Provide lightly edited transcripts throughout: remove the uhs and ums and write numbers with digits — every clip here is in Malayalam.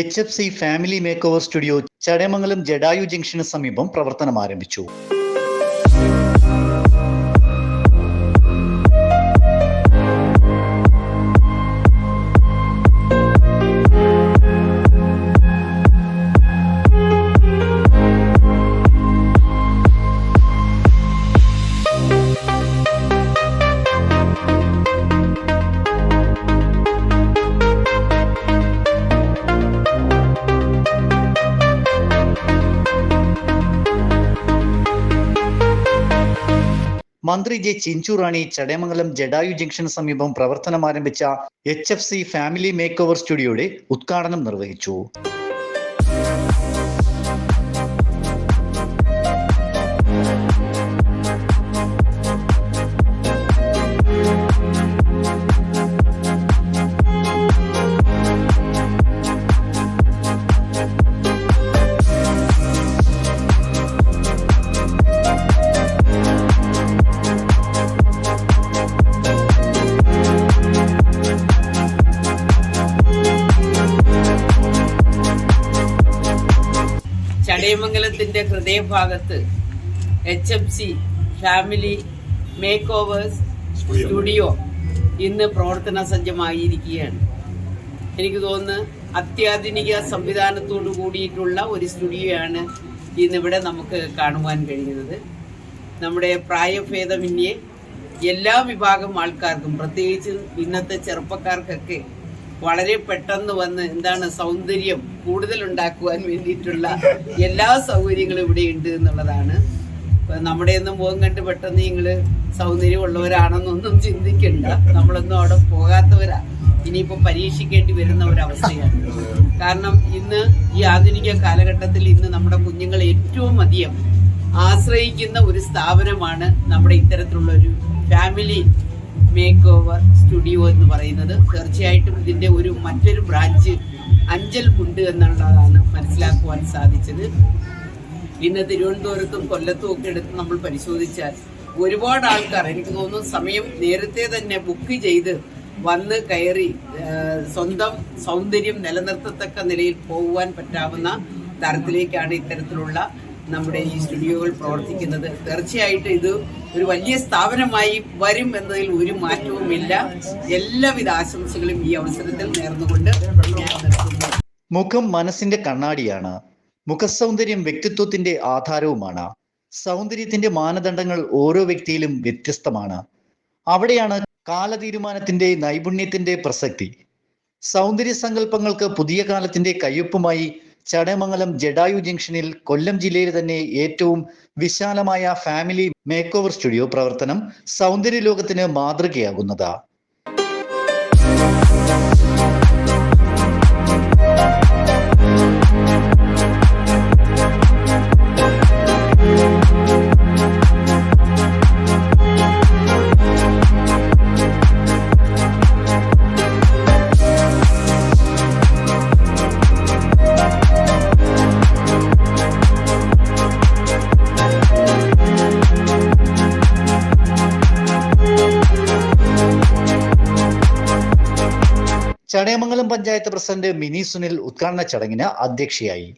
HFC family make over studio Chadayamangalam Jatayu junction സമീപം പ്രവർത്തനം ആരംഭിച്ചു. മന്ത്രി ജെ ചിഞ്ചുറാണി ചടയമംഗലം ജഡായു ജംഗ്ഷന് സമീപം പ്രവർത്തനം ആരംഭിച്ച HFC ഫാമിലി മേക്ക് ഓവർ സ്റ്റുഡിയോയുടെ ഉദ്ഘാടനം നിർവഹിച്ചു. ചടയമംഗലത്തിന്റെ ഹൃദയഭാഗത്ത് HFC family make overs studio ഇന്ന് പ്രവർത്തന സജ്ജമായിരിക്കുകയാണ്. എനിക്ക് തോന്നുന്നു അത്യാധുനിക സംവിധാനത്തോടു കൂടിയിട്ടുള്ള ഒരു സ്റ്റുഡിയോയാണ് ഇന്നിവിടെ നമുക്ക് കാണുവാൻ കഴിയുന്നത്. നമ്മുടെ പ്രായഭേദമന്യേ എല്ലാ വിഭാഗം ആൾക്കാർക്കും, പ്രത്യേകിച്ച് ഇന്നത്തെ ചെറുപ്പക്കാർക്കൊക്കെ വളരെ പെട്ടെന്ന് വന്ന് സൗന്ദര്യം കൂടുതൽ ഉണ്ടാക്കുവാൻ വേണ്ടിയിട്ടുള്ള എല്ലാ സൗകര്യങ്ങളും ഇവിടെ ഉണ്ട് എന്നുള്ളതാണ്. നമ്മുടെ ഒന്നും മുഖം കണ്ട് പെട്ടെന്ന് നിങ്ങൾ സൗന്ദര്യമുള്ളവരാണെന്നൊന്നും ചിന്തിക്കണ്ട. നമ്മളൊന്നും അവിടെ പോകാത്തവരാ. ഇനിയിപ്പോൾ പരീക്ഷിക്കേണ്ടി വരുന്ന ഒരവസ്ഥയാണ്. കാരണം ഇന്ന് ഈ ആധുനിക കാലഘട്ടത്തിൽ ഇന്ന് നമ്മുടെ കുഞ്ഞുങ്ങൾ ഏറ്റവും അധികം ആശ്രയിക്കുന്ന ഒരു സ്ഥാപനമാണ് നമ്മുടെ ഇത്തരത്തിലുള്ള ഒരു ഫാമിലി മേക്ക് ഓവർ സ്റ്റുഡിയോ എന്ന് പറയുന്നത്. തീർച്ചയായിട്ടും ഇതിന്റെ മറ്റൊരു ബ്രാഞ്ച് അഞ്ചൽ ഉണ്ട് എന്നുള്ളതാണ് മനസ്സിലാക്കുവാൻ സാധിച്ചത്. ഇന്ന് തിരുവനന്തപുരത്തും കൊല്ലത്തും ഒക്കെ എടുത്ത് നമ്മൾ പരിശോധിച്ചാൽ ഒരുപാട് ആൾക്കാർ, എനിക്ക് തോന്നുന്നു സമയം നേരത്തെ തന്നെ ബുക്ക് ചെയ്ത് വന്ന് കയറി സ്വന്തം സൗന്ദര്യം നിലനിർത്തത്തക്ക നിലയിൽ പോകുവാൻ പറ്റാവുന്ന തരത്തിലേക്കാണ് ഇത്തരത്തിലുള്ള നമ്മുടെ ഈ സ്റ്റുഡിയോകൾ പ്രവർത്തിക്കുന്നത്. തീർച്ചയായിട്ടും ഇത് ഒരു വലിയ സ്ഥാപനമായി വരും എന്നതിൽ ഒരു മാറ്റവുമില്ല. എല്ലാവിധ ആശംസകളും ഈ അവസരത്തിൽ നേർന്നുകൊണ്ട് ഞാൻ നിർത്തുന്നു. മുഖം മനസ്സിന്റെ കണ്ണാടിയാണ്. മുഖസൗന്ദര്യം വ്യക്തിത്വത്തിന്റെ ആധാരവുമാണ്. സൗന്ദര്യത്തിന്റെ മാനദണ്ഡങ്ങൾ ഓരോ വ്യക്തിയിലും വ്യത്യസ്തമാണ്. അവിടെയാണ് കാലതീരുമാനത്തിന്റെ നൈപുണ്യത്തിന്റെ പ്രസക്തി. സൗന്ദര്യ സങ്കല്പങ്ങൾക്ക് പുതിയ കാലത്തിന്റെ കയ്യൊപ്പുമായി ചടയമംഗലം ജഡായു ജംഗ്ഷനിൽ കൊല്ലം ജില്ലയിലെ തന്നെ ഏറ്റവും വിശാലമായ ഫാമിലി മേക്ക് ഓവർ സ്റ്റുഡിയോ പ്രവർത്തനം സൗന്ദര്യ ലോകത്തിന് മാതൃകയാകുന്നതാ. ചടയമംഗലം പഞ്ചായത്ത് പ്രസിഡന്റ് മിനി സുനിൽ ഉദ്ഘാടന ചടങ്ങിന് അധ്യക്ഷയായി.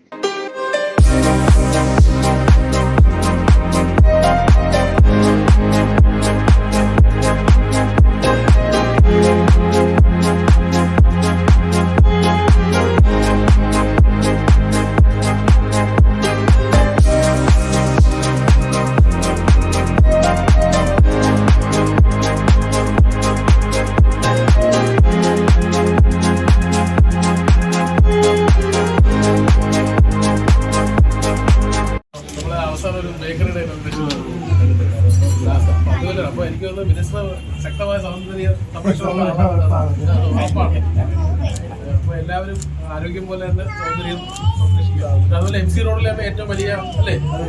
അപ്പൊ എനിക്ക് വിദേശ ശക്തമായ സൗന്ദര്യ സംരക്ഷണം അപ്പൊ എല്ലാവരും ആരോഗ്യം പോലെ തന്നെ സൗന്ദര്യം സംരക്ഷിക്കുക. അതുപോലെ MC റോഡിലെ ഏറ്റവും വലിയ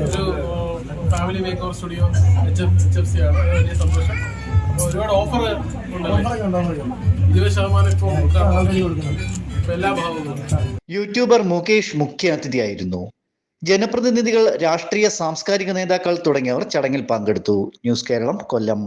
ഒരു family make over studio HFC ആണ്. വലിയ സന്തോഷം. അപ്പൊ ഒരുപാട് ഓഫർ ഉണ്ടല്ലോ, 20% ഇപ്പൊ എല്ലാ ഭാഗവും. യൂട്യൂബർ മുകേഷ് മുഖ്യ അതിഥിയായിരുന്നു. ജനപ്രതിനിധികൾ, രാഷ്ട്രീയ സാംസ്കാരിക നേതാക്കൾ തുടങ്ങിയവർ ചടങ്ങിൽ പങ്കെടുത്തു. ന്യൂസ് കേരളം, കൊല്ലം.